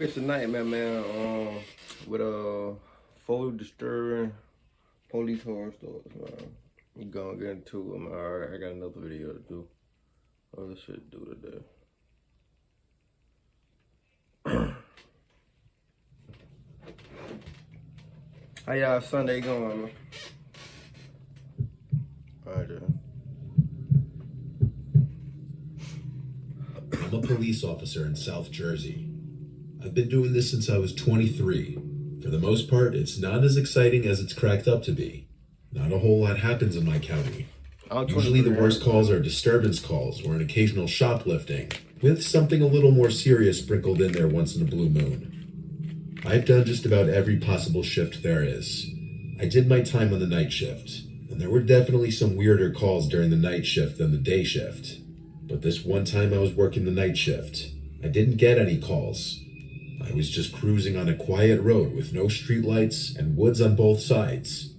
It's a nightmare, man. With fully disturbing police horror stories, man. We gonna get into them. Alright, I got another video to do. Other shit to do today. How y'all Sunday going, man? Alright, I'm a police officer in South Jersey. I've been doing this since I was 23. For the most part, it's not as exciting as it's cracked up to be. Not a whole lot happens in my county. Usually the worst calls are disturbance calls or an occasional shoplifting, with something a little more serious sprinkled in there once in a blue moon. I've done just about every possible shift there is. I did my time on the night shift, and there were definitely some weirder calls during the night shift than the day shift. But this one time I was working the night shift, I didn't get any calls. I was just cruising on a quiet road with no streetlights and woods on both sides.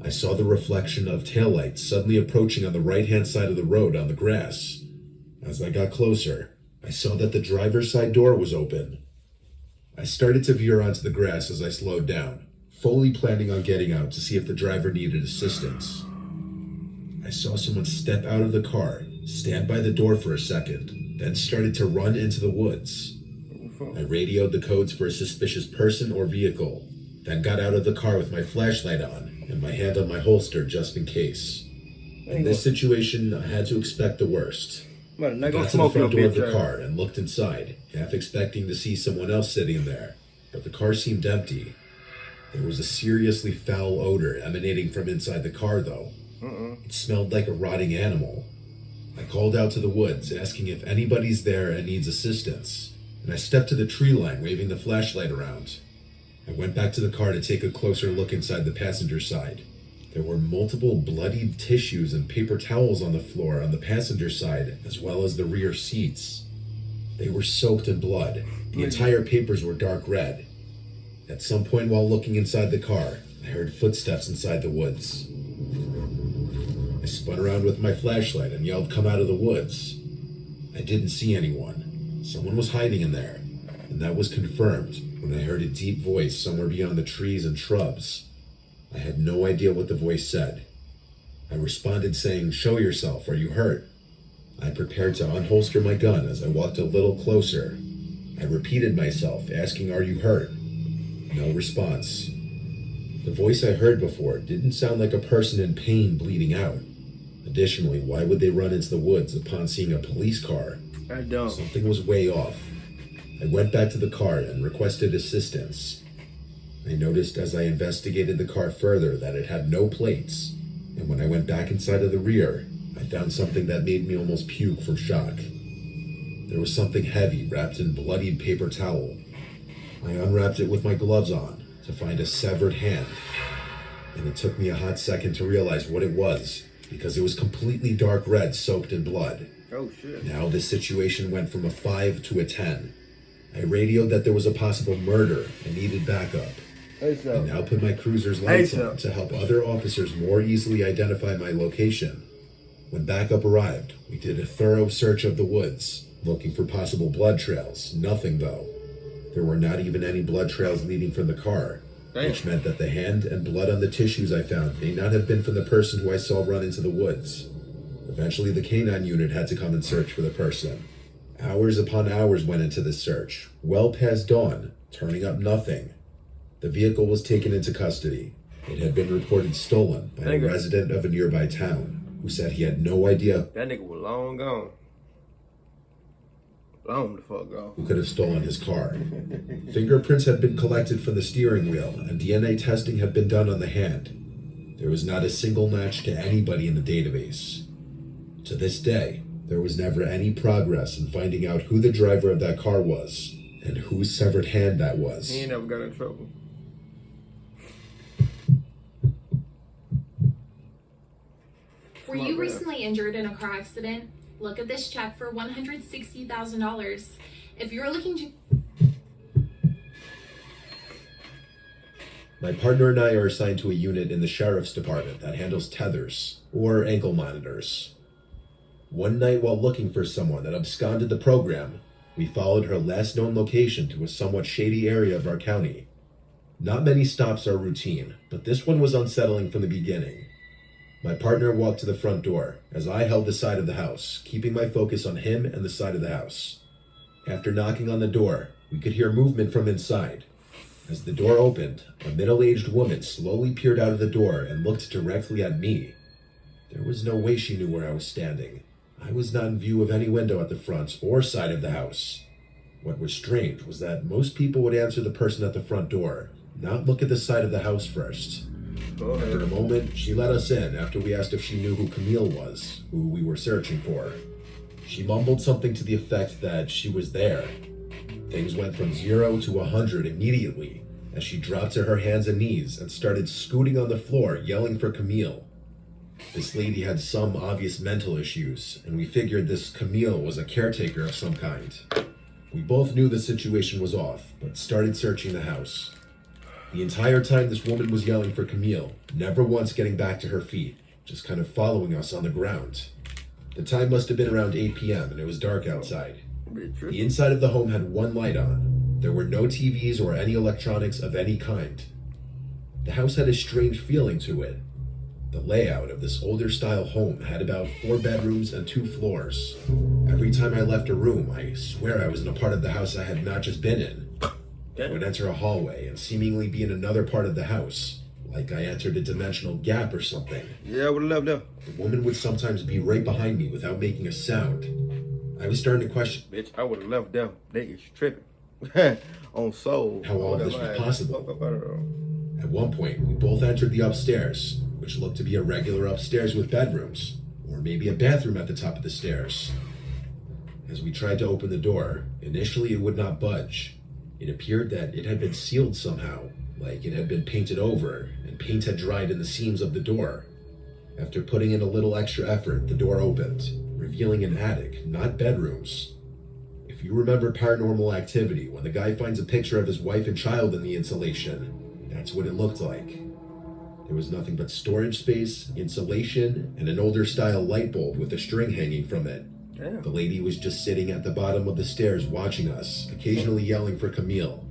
I saw the reflection of taillights suddenly approaching on the right-hand side of the road on the grass. As I got closer, I saw that the driver's side door was open. I started to veer onto the grass as I slowed down, fully planning on getting out to see if the driver needed assistance. I saw someone step out of the car, stand by the door for a second, then started to run into the woods. I radioed the codes for a suspicious person or vehicle, then got out of the car with my flashlight on and my hand on my holster just in case. In this situation, I had to expect the worst. I got to the front door of the car and looked inside, half expecting to see someone else sitting there, but the car seemed empty. There was a seriously foul odor emanating from inside the car, though. It smelled like a rotting animal. I called out to the woods, asking if anybody's there and needs assistance, and I stepped to the tree line, waving the flashlight around. I went back to the car to take a closer look inside the passenger side. There were multiple bloodied tissues and paper towels on the floor on the passenger side, as well as the rear seats. They were soaked in blood. The entire papers were dark red. At some point while looking inside the car, I heard footsteps inside the woods. I spun around with my flashlight and yelled, "Come out of the woods." I didn't see anyone. Someone was hiding in there, and that was confirmed when I heard a deep voice somewhere beyond the trees and shrubs. I had no idea what the voice said. I responded saying, "Show yourself, are you hurt?" I prepared to unholster my gun as I walked a little closer. I repeated myself, asking, "Are you hurt?" No response. The voice I heard before didn't sound like a person in pain bleeding out. Additionally, why would they run into the woods upon seeing a police car? I don't. Something was way off. I went back to the car and requested assistance. I noticed as I investigated the car further that it had no plates, and when I went back inside of the rear, I found something that made me almost puke from shock. There was something heavy wrapped in bloodied paper towel. I unwrapped it with my gloves on to find a severed hand, and it took me a hot second to realize what it was, because it was completely dark red soaked in blood. Oh shit. Now this situation went from a 5 to a 10. I radioed that there was a possible murder and needed backup. I now put my cruiser's lights on to help other officers more easily identify my location. When backup arrived, we did a thorough search of the woods, looking for possible blood trails. Nothing though. There were not even any blood trails leading from the car, which meant that the hand and blood on the tissues I found may not have been from the person who I saw run into the woods. Eventually, the canine unit had to come and search for the person. Hours upon hours went into this search, well past dawn, turning up nothing. The vehicle was taken into custody. It had been reported stolen by a resident of a nearby town, who said he had no idea that nigga was long gone. Long the fuck gone. Who could have stolen his car. Fingerprints had been collected from the steering wheel, and DNA testing had been done on the hand. There was not a single match to anybody in the database. To this day, there was never any progress in finding out who the driver of that car was and whose severed hand that was. He ain't never got in trouble. Were you recently injured in a car accident? Look at this check for $160,000. If you're looking to... My partner and I are assigned to a unit in the sheriff's department that handles tethers, or ankle monitors. One night while looking for someone that absconded the program, We followed her last known location to a somewhat shady area of our county. Not many stops are routine, but this one was unsettling from the beginning. My partner walked to the front door, as I held the side of the house, keeping my focus on him and the side of the house. After knocking on the door, we could hear movement from inside. As the door opened, a middle-aged woman slowly peered out of the door and looked directly at me. There was no way she knew where I was standing. I was not in view of any window at the front or side of the house. What was strange was that most people would answer the person at the front door, not look at the side of the house first. After a moment, she let us in after we asked if she knew who Camille was, who we were searching for. She mumbled something to the effect that she was there. Things went from 0 to 100 immediately as she dropped to her hands and knees and started scooting on the floor, yelling for Camille. This lady had some obvious mental issues, and we figured this Camille was a caretaker of some kind. We both knew the situation was off, but started searching the house. The entire time this woman was yelling for Camille, never once getting back to her feet, just kind of following us on the ground. The time must have been around 8 p.m. and it was dark outside. The inside of the home had one light on. There were no TVs or any electronics of any kind. The house had a strange feeling to it. The layout of this older style home had about 4 bedrooms and 2 floors. Every time I left a room, I swear I was in a part of the house I had not just been in. I would enter a hallway and seemingly be in another part of the house, like I entered a dimensional gap or something. Yeah, I would have left them. The woman would sometimes be right behind me without making a sound. I was starting to question, Bitch, I would have left them. They is tripping. On soul. how all this was possible. At one point, we both entered the upstairs, which looked to be a regular upstairs with bedrooms, or maybe a bathroom at the top of the stairs. As we tried to open the door, initially it would not budge. It appeared that it had been sealed somehow, like it had been painted over, and paint had dried in the seams of the door. After putting in a little extra effort, the door opened, revealing an attic, not bedrooms. If you remember Paranormal Activity, when the guy finds a picture of his wife and child in the insulation, that's what it looked like. There was nothing but storage space, insulation, and an older style light bulb with a string hanging from it. Damn. The lady was just sitting at the bottom of the stairs watching us, occasionally yelling for Camille.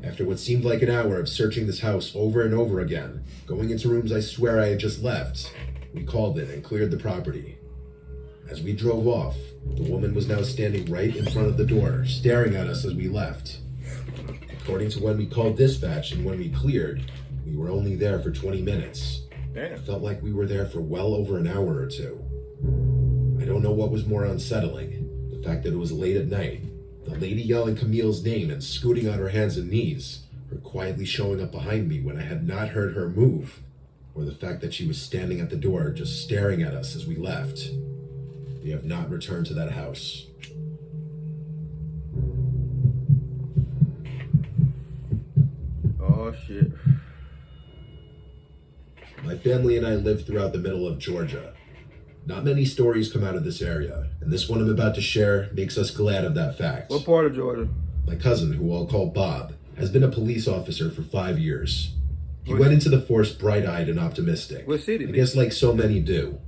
After what seemed like an hour of searching this house over and over again, going into rooms I swear I had just left, we called it and cleared the property. As we drove off, the woman was now standing right in front of the door, staring at us as we left. According to when we called dispatch and when we cleared, we were only there for 20 minutes. Damn. It felt like we were there for well over an hour or two. I don't know what was more unsettling, the fact that it was late at night, the lady yelling Camille's name and scooting on her hands and knees, her quietly showing up behind me when I had not heard her move, or the fact that she was standing at the door just staring at us as we left. We have not returned to that house. Oh, shit. My family and I live throughout the middle of Georgia. Not many stories come out of this area, and this one I'm about to share makes us glad of that fact. What part of Georgia? My cousin, who I'll call Bob, has been a police officer for 5 years. He went into the force bright-eyed and optimistic. What city? I guess like so many do.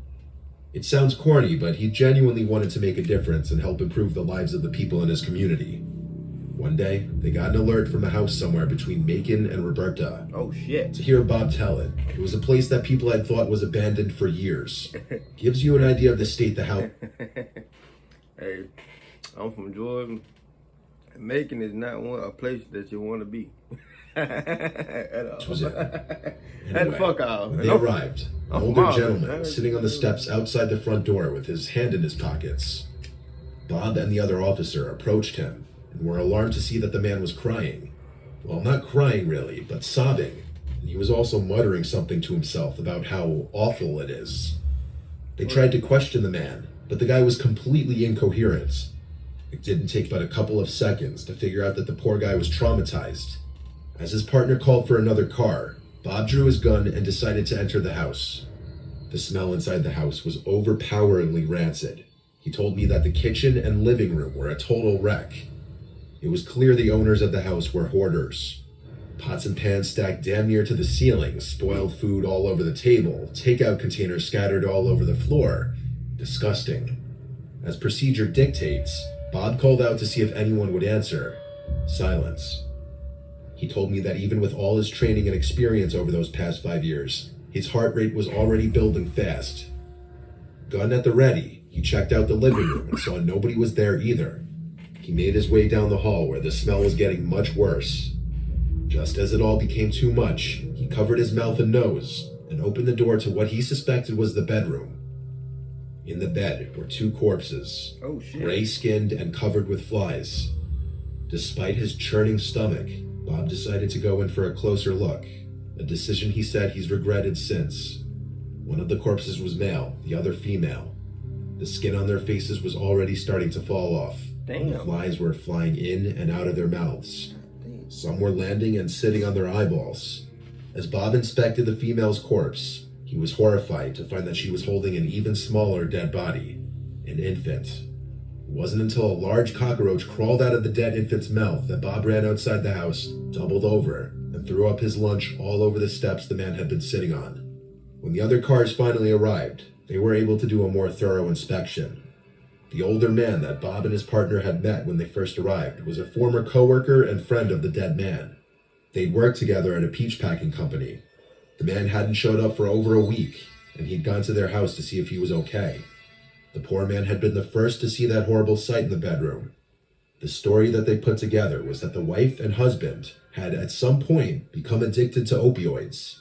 It sounds corny, but he genuinely wanted to make a difference and help improve the lives of the people in his community. One day, they got an alert from a house somewhere between Macon and Roberta. Oh, shit. To hear Bob tell it, it was a place that people had thought was abandoned for years. Gives you an idea of the state the house... Hey, I'm from Jordan. Macon is not a place that you want to be. was in. And fuck off. When they arrived, an older Mom, gentleman man. was sitting on the steps outside the front door with his hand in his pockets. Bob and the other officer approached him and were alarmed to see that the man was crying. Well, not crying really, but sobbing. And he was also muttering something to himself about how awful it is. They tried to question the man, but the guy was completely incoherent. It didn't take but a couple of seconds to figure out that the poor guy was traumatized. As his partner called for another car, Bob drew his gun and decided to enter the house. The smell inside the house was overpoweringly rancid. He told me that the kitchen and living room were a total wreck. It was clear the owners of the house were hoarders. Pots and pans stacked damn near to the ceiling, spoiled food all over the table, takeout containers scattered all over the floor. Disgusting. As procedure dictates, Bob called out to see if anyone would answer. Silence. He told me that even with all his training and experience over those past 5 years, his heart rate was already building fast. Gun at the ready, he checked out the living room and saw nobody was there either. He made his way down the hall where the smell was getting much worse. Just as it all became too much, he covered his mouth and nose and opened the door to what he suspected was the bedroom. In the bed were 2 corpses, gray-skinned and covered with flies. Despite his churning stomach, Bob decided to go in for a closer look, a decision he said he's regretted since. One of the corpses was male, the other female. The skin on their faces was already starting to fall off. Damn. The flies were flying in and out of their mouths. Some were landing and sitting on their eyeballs. As Bob inspected the female's corpse, he was horrified to find that she was holding an even smaller dead body, an infant. It wasn't until a large cockroach crawled out of the dead infant's mouth that Bob ran outside the house, doubled over, and threw up his lunch all over the steps the man had been sitting on. When the other cars finally arrived, they were able to do a more thorough inspection. The older man that Bob and his partner had met when they first arrived was a former coworker and friend of the dead man. They'd worked together at a peach packing company. The man hadn't showed up for over a week, and he'd gone to their house to see if he was okay. The poor man had been the first to see that horrible sight in the bedroom. The story that they put together was that the wife and husband had at some point become addicted to opioids.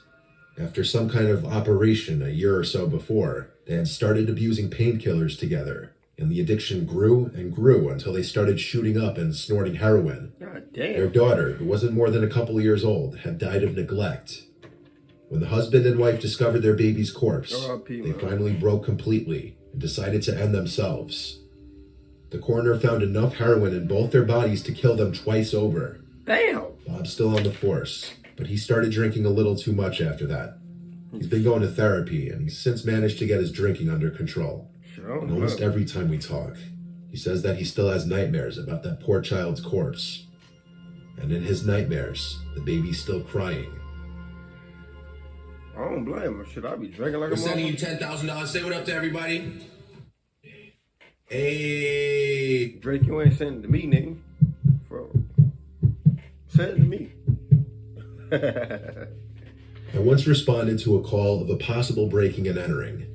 After some kind of operation a year or so before, they had started abusing painkillers together, and the addiction grew and grew until they started shooting up and snorting heroin. God damn. Their daughter, who wasn't more than a couple years old, had died of neglect. When the husband and wife discovered their baby's corpse, they finally broke completely and decided to end themselves. The coroner found enough heroin in both their bodies to kill them twice over. Damn. Bob's still on the force, but he started drinking a little too much after that. He's been going to therapy, and he's since managed to get his drinking under control. And almost every time we talk, he says that he still has nightmares about that poor child's corpse. And in his nightmares, the baby's still crying. I don't blame him. Should I be drinking like a motherfucker? We're sending you $10,000. Say what up to everybody. Hey! Drake, you ain't sending it to me, nigga. Send it to me. I once responded to a call of a possible breaking and entering.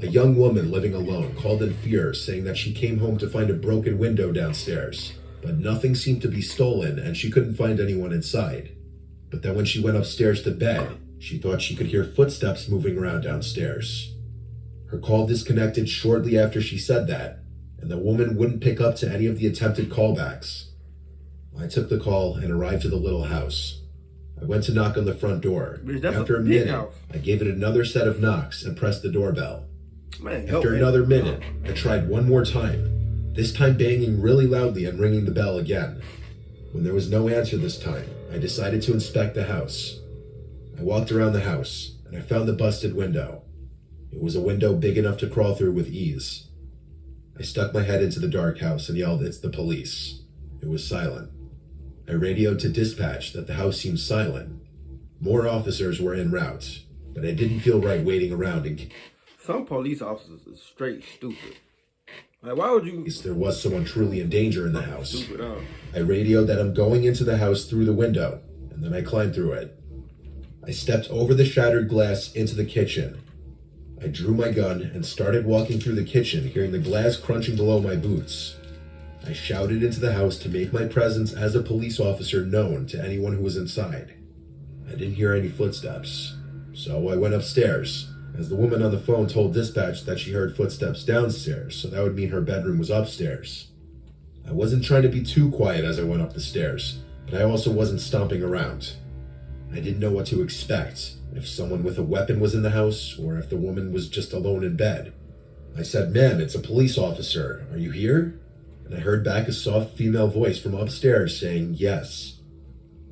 A young woman living alone called in fear, saying that she came home to find a broken window downstairs, but nothing seemed to be stolen and she couldn't find anyone inside. But then when she went upstairs to bed, she thought she could hear footsteps moving around downstairs. Her call disconnected shortly after she said that, and the woman wouldn't pick up to any of the attempted callbacks. I took the call and arrived to the little house. I went to knock on the front door. After a minute, I gave it another set of knocks and pressed the doorbell. After another minute, I tried one more time, this time banging really loudly and ringing the bell again. When there was no answer this time, I decided to inspect the house. I walked around the house, and I found the busted window. It was a window big enough to crawl through with ease. I stuck my head into the dark house and yelled, "It's the police." It was silent. I radioed to dispatch that the house seemed silent. More officers were en route, but I didn't feel right waiting around in case some police officers are straight stupid. Like, why would you? There was someone truly in danger in the house. Stupid, huh? I radioed that I'm going into the house through the window, and then I climbed through it. I stepped over the shattered glass into the kitchen. I drew my gun and started walking through the kitchen, hearing the glass crunching below my boots. I shouted into the house to make my presence as a police officer known to anyone who was inside. I didn't hear any footsteps, so I went upstairs, as the woman on the phone told dispatch that she heard footsteps downstairs, so that would mean her bedroom was upstairs. I wasn't trying to be too quiet as I went up the stairs, but I also wasn't stomping around. I didn't know what to expect, if someone with a weapon was in the house, or if the woman was just alone in bed. I said, "Ma'am, it's a police officer. Are you here?" And I heard back a soft female voice from upstairs saying, "Yes."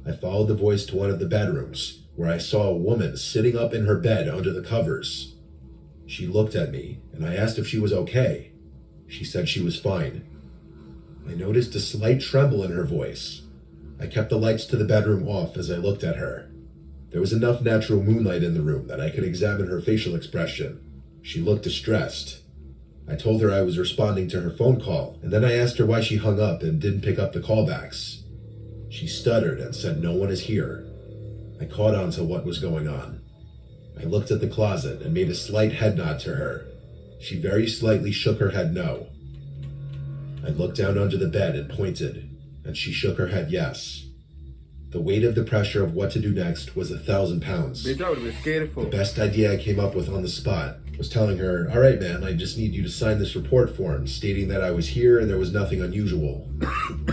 I followed the voice to one of the bedrooms, where I saw a woman sitting up in her bed under the covers. She looked at me, and I asked if she was okay. She said she was fine. I noticed a slight tremble in her voice. I kept the lights to the bedroom off as I looked at her. There was enough natural moonlight in the room that I could examine her facial expression. She looked distressed. I told her I was responding to her phone call, and then I asked her why she hung up and didn't pick up the callbacks. She stuttered and said no one is here. I caught on to what was going on. I looked at the closet and made a slight head nod to her. She very slightly shook her head no. I looked down under the bed and pointed, and she shook her head yes. The weight of the pressure of what to do next was 1,000 pounds. Bitch, I would have been scared of The best idea I came up with on the spot was telling her, all right, man, I just need you to sign this report form stating that I was here and there was nothing unusual.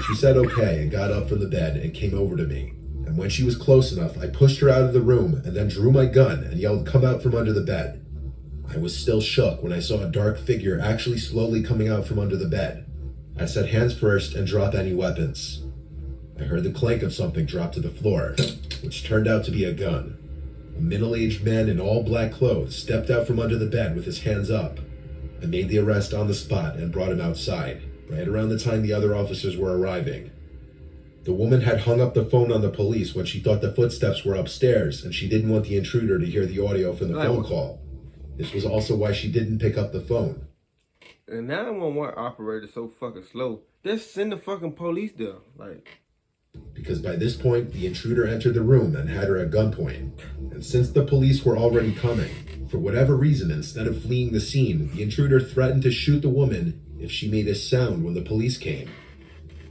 She said okay and got up from the bed and came over to me. And when she was close enough, I pushed her out of the room and then drew my gun and yelled, come out from under the bed. I was still shook when I saw a dark figure actually slowly coming out from under the bed. I said hands first and drop any weapons. I heard the clank of something drop to the floor, which turned out to be a gun. A middle-aged man in all black clothes stepped out from under the bed with his hands up. I made the arrest on the spot and brought him outside, right around the time the other officers were arriving. The woman had hung up the phone on the police when she thought the footsteps were upstairs, and she didn't want the intruder to hear the audio from the phone call. This was also why she didn't pick up the phone. And 911 operator so fucking slow. Just send the fucking police there. Like, because by this point, the intruder entered the room and had her at gunpoint. And since the police were already coming, for whatever reason, instead of fleeing the scene, the intruder threatened to shoot the woman if she made a sound when the police came.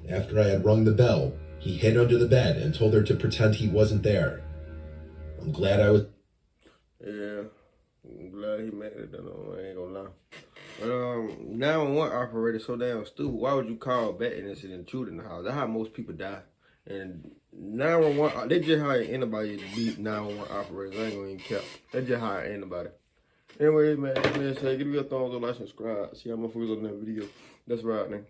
After I had rung the bell, he hid under the bed and told her to pretend he wasn't there. I'm glad I was... yeah, I'm glad he made it, though. I ain't gonna lie. But 911 operator so damn stupid. Why would you call back and it's an intruder in the house? That's how most people die. And 911, they just hire anybody to beat 911 operators. I ain't gonna even care. They just hire anybody. Anyway, man, say give me a thumbs up, like, subscribe. See how motherfuckers on that video. That's right, man.